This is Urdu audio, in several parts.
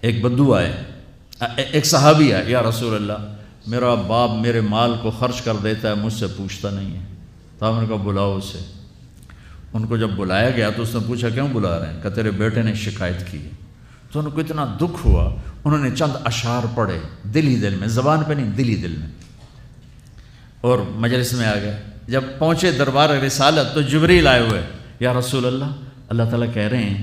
ایک بدو آئے، ایک صحابی ہے، یا رسول اللہ میرا باپ میرے مال کو خرچ کر دیتا ہے، مجھ سے پوچھتا نہیں ہے۔ تو آپ نے کہا بلاؤ اسے۔ ان کو جب بلایا گیا تو اس نے پوچھا کیوں بلا رہے ہیں؟ کہ تیرے بیٹے نے شکایت کی ہے۔ تو ان کو اتنا دکھ ہوا، انہوں نے چند اشعار پڑھے دل ہی دل میں، زبان پہ نہیں، دل ہی دل میں، اور مجلس میں آ گئے۔ جب پہنچے دربار رسالت تو جبریل آئے ہوئے، یا رسول اللہ اللہ تعالیٰ کہہ رہے ہیں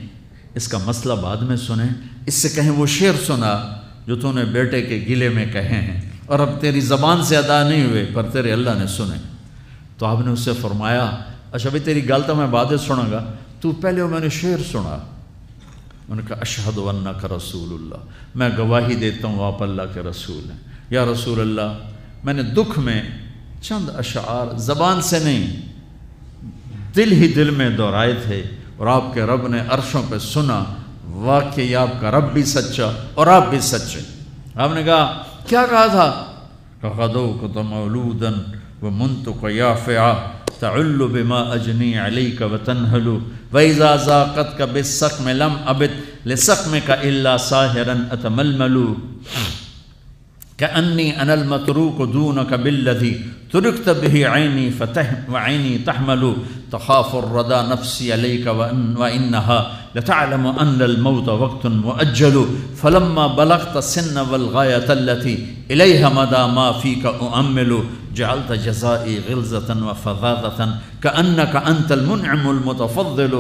اس کا مسئلہ بعد میں سنیں، اس سے کہیں وہ شعر سنا جو تو نے بیٹے کے گلے میں کہے ہیں، اور اب تیری زبان سے ادا نہیں ہوئے پر تیرے اللہ نے سنے۔ تو آپ نے اس سے فرمایا اچھا بھائی تیری گل تو میں بعد سنوں گا، تو پہلے میں نے شعر سنا۔ انہوں نے کہا اشہد انک رسول اللہ، میں گواہی دیتا ہوں آپ اللہ کے رسول ہیں۔ یا رسول اللہ میں نے دکھ میں چند اشعار زبان سے نہیں دل ہی دل میں دہرائے تھے، اور آپ کے رب نے عرشوں پہ سنا، واقعی آپ کا رب بھی سچا اور آپ بھی سچے۔ آپ نے کہا کیا کہا تھا؟ غدوت مولودا ومنتک یافعا تعل بما اجنی علیک وتنہل واذا ذاقتک بالسقم لم ابت لسقمک الا ساہرا اتململ کأنی انا المتروک دونک بالذی ترکت به عینی وعینی تحمل تخاف الردى نفسی علیک وانها لتعلم ان الموت وقت مؤجل فلما بلغت السن والغایة التي الیها مدى ما فیک اؤمل جعلت جزائی غلظة وفظاظة كأنك انت المنعم المتفضل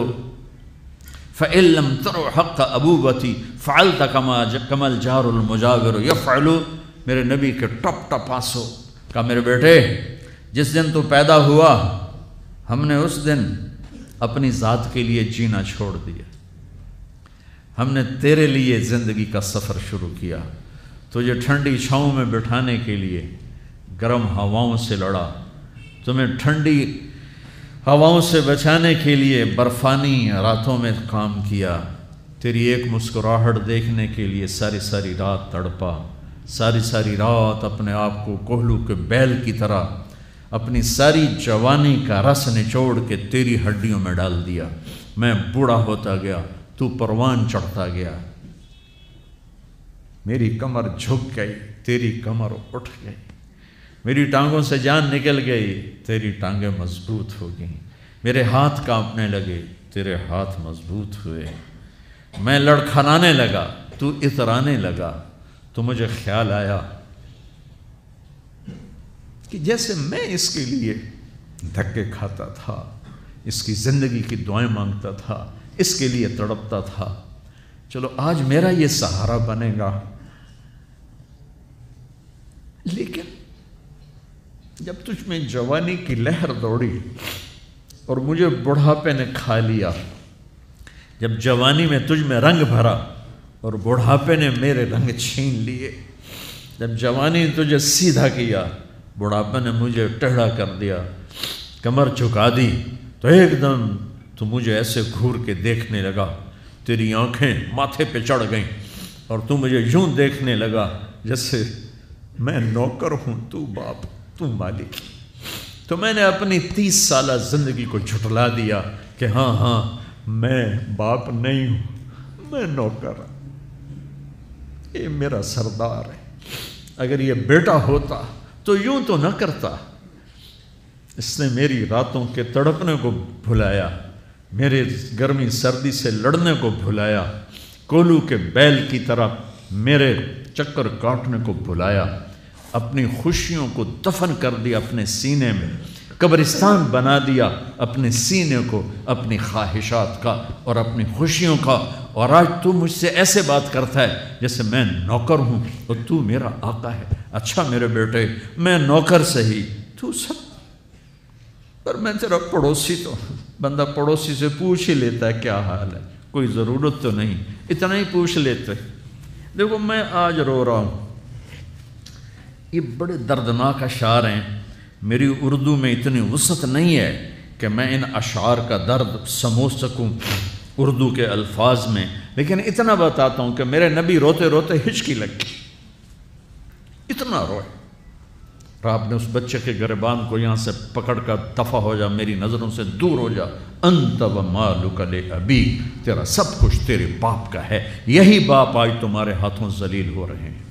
فإن لم ترو حق ابوبتی فعلت كما الجار المجاور يفعل۔ میرے نبی کے ٹپ ٹپ آنسو، کہا میرے بیٹے جس دن تو پیدا ہوا ہم نے اس دن اپنی ذات کے لیے جینا چھوڑ دیا، ہم نے تیرے لیے زندگی کا سفر شروع کیا، تجھے ٹھنڈی چھاؤں میں بٹھانے کے لیے گرم ہواؤں سے لڑا، تمہیں ٹھنڈی ہواؤں سے بچانے کے لیے برفانی راتوں میں کام کیا، تیری ایک مسکراہٹ دیکھنے کے لیے ساری ساری رات تڑپا، ساری ساری رات اپنے آپ کو کوہلو کے بیل کی طرح اپنی ساری جوانی کا رس نچوڑ کے تیری ہڈیوں میں ڈال دیا۔ میں بوڑھا ہوتا گیا، تو پروان چڑھتا گیا، میری کمر جھک گئی، تیری کمر اٹھ گئی، میری ٹانگوں سے جان نکل گئی، تیری ٹانگیں مضبوط ہو گئیں، میرے ہاتھ کانپنے لگے، تیرے ہاتھ مضبوط ہوئے، میں لڑکھنانے لگا، تو اترانے لگا، تو مجھے خیال آیا کہ جیسے میں اس کے لیے دھکے کھاتا تھا، اس کی زندگی کی دعائیں مانگتا تھا، اس کے لیے تڑپتا تھا، چلو آج میرا یہ سہارا بنے گا۔ لیکن جب تجھ میں جوانی کی لہر دوڑی اور مجھے بڑھاپے نے کھا لیا، جب جوانی میں تجھ میں رنگ بھرا اور بڑھاپے نے میرے رنگ چھین لیے، جب جوانی نے تجھے سیدھا کیا، بڑھاپے نے مجھے ٹیڑھا کر دیا، کمر جھکا دی، تو ایک دم تو مجھے ایسے گھور کے دیکھنے لگا، تیری آنکھیں ماتھے پہ چڑھ گئیں اور تو مجھے یوں دیکھنے لگا جیسے میں نوکر ہوں، تو باپ، تو مالک۔ تو میں نے اپنی 30 سالہ زندگی کو جھٹلا دیا کہ ہاں میں باپ نہیں ہوں، میں نوکر ہوں، یہ میرا سردار ہے، اگر یہ بیٹا ہوتا تو یوں تو نہ کرتا۔ اس نے میری راتوں کے تڑپنے کو بھلایا، میرے گرمی سردی سے لڑنے کو بھلایا، کولو کے بیل کی طرح میرے چکر کاٹنے کو بھلایا، اپنی خوشیوں کو دفن کر دیا اپنے سینے میں، قبرستان بنا دیا اپنے سینے کو، اپنی خواہشات کا اور اپنی خوشیوں کا، اور آج تو مجھ سے ایسے بات کرتا ہے جیسے میں نوکر ہوں اور تو میرا آقا ہے۔ اچھا میرے بیٹے، میں نوکر سہی، تو سب، پر میں تیرا پڑوسی تو بندہ پڑوسی سے پوچھ ہی لیتا ہے کیا حال ہے، کوئی ضرورت تو نہیں، اتنا ہی پوچھ لیتے۔ دیکھو میں آج رو رہا ہوں، یہ بڑے دردناک اشعار ہیں، میری اردو میں اتنی وسعت نہیں ہے کہ میں ان اشعار کا درد سمجھ سکوں اردو کے الفاظ میں، لیکن اتنا بتاتا ہوں کہ میرے نبی روتے روتے ہچکی لگ گئی، اتنا روئے، اور آپ نے اس بچے کے گریبان کو یہاں سے پکڑ کر دفع ہو جا، میری نظروں سے دور ہو جا، انت و مالک لابیک، تیرا سب کچھ تیرے باپ کا ہے، یہی باپ آج تمہارے ہاتھوں ذلیل ہو رہے ہیں۔